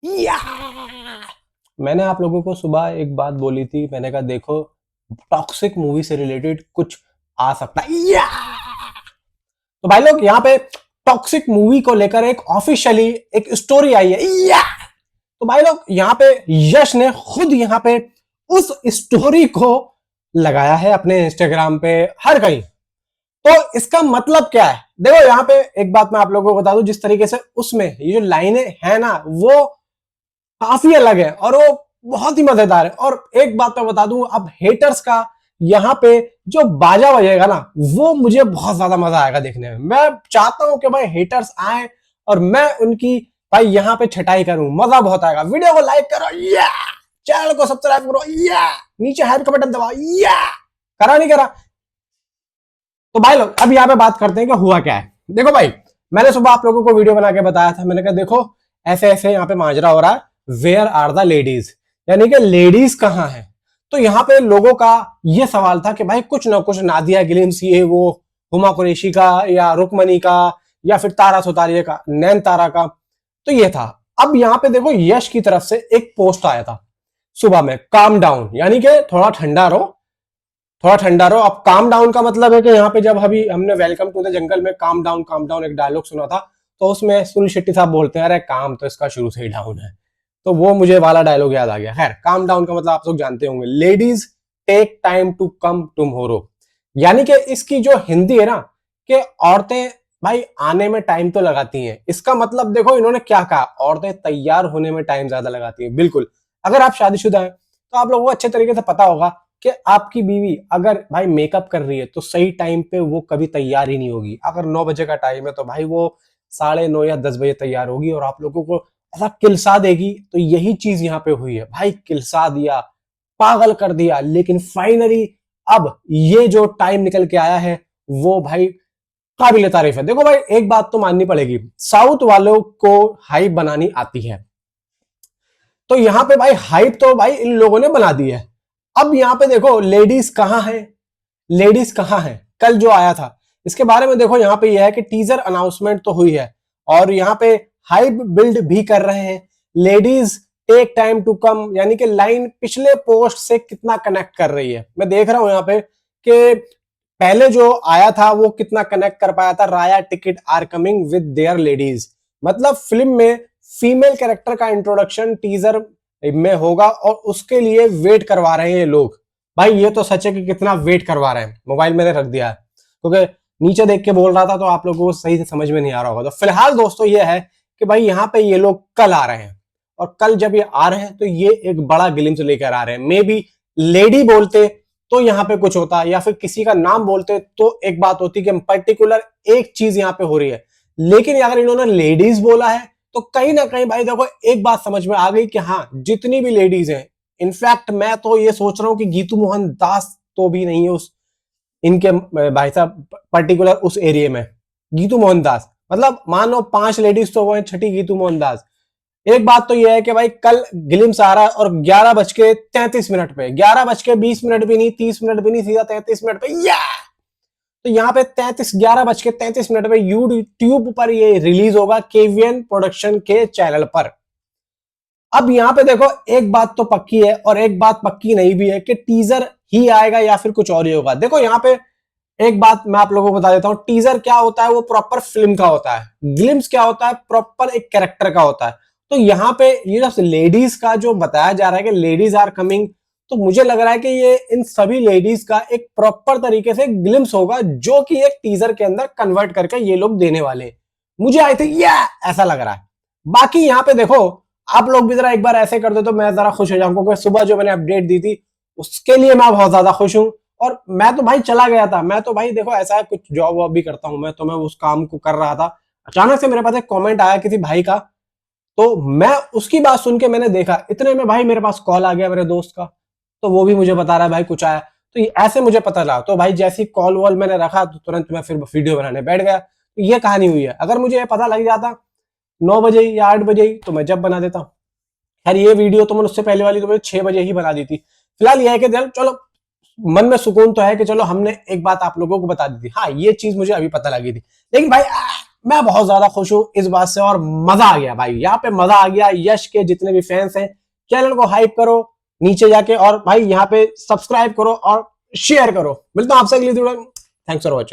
या मैंने आप लोगों को सुबह एक बात बोली थी, मैंने कहा देखो टॉक्सिक मूवी से रिलेटेड कुछ आ सकता है। या तो भाई लोग यहाँ पे टॉक्सिक मूवी को लेकर एक ऑफिशियली एक स्टोरी आई है। या तो भाई लोग यहाँ पे यश ने खुद यहाँ पे उस स्टोरी को लगाया है अपने इंस्टाग्राम पे हर कहीं। तो इसका मतलब क्या है, देखो यहाँ पे एक बात मैं आप लोगों को बता दूं, जिस तरीके से उसमें ये जो लाइनें हैं ना वो काफी अलग है और वो बहुत ही मजेदार है। और एक बात मैं बता दूं, अब हेटर्स का यहाँ पे जो बाजा बजेगा ना वो मुझे बहुत ज्यादा मजा आएगा देखने में। मैं चाहता हूं कि भाई हेटर्स आए और मैं उनकी भाई यहाँ पे छटाई करूं, मजा बहुत आएगा। वीडियो को लाइक करो, या चैनल को सब्सक्राइब करो, या नीचे हेड का बटन दबाओ, या करा नहीं करा। तो भाई लोग अब यहाँ पे बात करते हैं कि हुआ क्या है। देखो भाई मैंने सुबह आप लोगों को वीडियो बना के बताया था, मैंने कहा देखो ऐसे ऐसे यहाँ पे माजरा हो रहा है, वेयर आर द लेडीज, यानी कि लेडीज कहाँ है। तो यहाँ पे लोगों का ये सवाल था कि भाई कुछ ना कुछ नादिया गिलिम्स, ये वो हुमा कुरैशी का या रुकमनी का या फिर तारा सुतारिया का, नैन तारा का, तो ये था। अब यहाँ पे देखो यश की तरफ से एक पोस्ट आया था सुबह में, काम डाउन, यानी कि थोड़ा ठंडा रहो, थोड़ा ठंडा रहो। अब काम डाउन का मतलब है कि यहाँ पे जब अभी हमने वेलकम टू द जंगल में काम डाउन एक डायलॉग सुना था, तो उसमें सुनील शेट्टी साहब बोलते हैं अरे काम तो इसका शुरू से ही डाउन है, तो वो मुझे वाला डायलॉग याद आ गया। खैर काम डाउन का मतलब आप लोग जानते होंगे, ladies take time to come tomorrow, यानी कि इसकी जो हिंदी है ना कि औरतें भाई आने में टाइम तो लगाती हैं। इसका मतलब देखो इन्होंने क्या कहा, औरतें तैयार होने में टाइम ज्यादा लगाती हैं। बिल्कुल, अगर आप शादीशुदा हैं तो आप लोगों को अच्छे तरीके से पता होगा कि आपकी बीवी अगर भाई मेकअप कर रही है तो सही टाइम पे वो कभी तैयार ही नहीं होगी। अगर 9 बजे का टाइम है तो भाई वो 9:30 या 10 बजे तैयार होगी और आप लोगों को ऐसा किलसा देगी। तो यही चीज यहाँ पे हुई है, भाई किलसा दिया, पागल कर दिया, लेकिन फाइनली अब ये जो टाइम निकल के आया है वो भाई काबिल तारीफ है। देखो भाई एक बात तो माननी पड़ेगी, साउथ वालों को हाइप बनानी आती है, तो यहाँ पे भाई हाइप तो भाई इन लोगों ने बना दी है। अब यहाँ पे देखो लेडीज कहाँ है, लेडीज कहाँ है, कल जो आया था इसके बारे में देखो। यहाँ पे यह है कि टीजर अनाउंसमेंट तो हुई है और यहाँ पे हाइप बिल्ड भी कर रहे हैं। Ladies take time to come, यानी कि लाइन पिछले पोस्ट से कितना कनेक्ट कर रही है। मैं देख रहा हूं यहाँ पे कि पहले जो आया था वो कितना कनेक्ट कर पाया था, राया ticket are coming with their ladies, मतलब फिल्म में फीमेल कैरेक्टर का इंट्रोडक्शन टीजर में होगा और उसके लिए वेट करवा रहे हैं लोग। भाई ये तो सच है कि कितना वेट करवा रहे हैं। मोबाइल मैंने रख दिया है क्योंकि नीचे देख के बोल रहा था तो आप लोगों को सही से समझ में नहीं आ रहा होगा। तो फिलहाल दोस्तों ये है कि भाई यहाँ पे ये लोग कल आ रहे हैं और कल जब ये आ रहे हैं तो ये एक बड़ा ग्लिम्स लेकर आ रहे हैं। मे बी लेडी बोलते तो यहाँ पे कुछ होता, या फिर किसी का नाम बोलते तो एक बात होती कि पर्टिकुलर एक चीज यहाँ पे हो रही है। लेकिन अगर इन्होंने लेडीज बोला है तो कहीं ना कहीं भाई देखो एक बात समझ में आ गई कि हाँ जितनी भी लेडीज हैं, इनफैक्ट मैं तो ये सोच रहा हूं कि गीतू मोहन दास तो भी नहीं है उस इनके भाई साहब पर्टिकुलर उस एरिया में। गीतू मोहन दास मतलब मान लो 5 लेडीज तो वो है, छठी गीतू मोहन दास। एक बात तो यह है कि भाई कल ग्लिम्स आ रहा है और 11:33 पे, 11:20 भी नहीं, 30 मिनट भी नहीं, सीधा 33 मिनट पे। या तो यहाँ पे 11:33 पे यूट्यूब पर ये रिलीज होगा केवीएन प्रोडक्शन के चैनल पर। अब यहाँ पे देखो एक बात तो पक्की है और एक बात पक्की नहीं भी है कि टीजर ही आएगा या फिर कुछ और ही होगा। देखो यहाँ पे एक बात मैं आप लोगों को बता देता हूं, टीजर क्या होता है वो प्रॉपर फिल्म का होता है, ग्लिम्स क्या होता है प्रॉपर एक कैरेक्टर का होता है। तो यहाँ पे ये जो लेडीज का जो बताया जा रहा है कि लेडीज आर कमिंग, तो मुझे लग रहा है कि ये इन सभी लेडीज का एक प्रॉपर तरीके से ग्लिम्स होगा जो कि एक टीजर के अंदर कन्वर्ट करके ये लोग देने वाले। मुझे आई थिंक ये ऐसा लग रहा है। बाकी यहाँ पे देखो आप लोग भी जरा एक बार ऐसे कर दो तो मैं जरा खुश हो जाऊं, क्योंकि सुबह जो मैंने अपडेट दी थी उसके लिए मैं बहुत ज्यादा खुश हूं। और मैं तो भाई चला गया था, मैं तो भाई देखो ऐसा है कुछ जॉब वॉब भी करता हूं मैं, तो मैं उस काम को कर रहा था, अचानक से मेरे पास एक कमेंट आया किसी भाई का, तो मैं उसकी बात सुन के मैंने देखा, इतने में भाई मेरे पास कॉल आ गया मेरे दोस्त का, तो वो भी मुझे बता रहा है भाई कुछ आया। तो ऐसे मुझे पता लगा, तो भाई जैसी कॉल वॉल मैंने रखा तो तुरंत मैं फिर वीडियो बनाने बैठ गया। तो ये कहानी हुई है। अगर मुझे ये पता लग जाता 9 बजे या 8 बजे ही तो मैं जब बना देता। खैर ये वीडियो तो मैंने उससे पहले वाली तो मैंने 6 बजे ही बना दी थी। फिलहाल ये है कि चलो मन में सुकून तो है कि चलो हमने एक बात आप लोगों को बता दी थी। हाँ ये चीज मुझे अभी पता लगी थी, लेकिन भाई मैं बहुत ज्यादा खुश हूं इस बात से और मजा आ गया भाई, यहाँ पे मजा आ गया। यश के जितने भी फैंस हैं चैनल को हाइप करो नीचे जाके, और भाई यहाँ पे सब्सक्राइब करो और शेयर करो। मिलता हूं आपसे अगली वीडियो। Thanks for watching.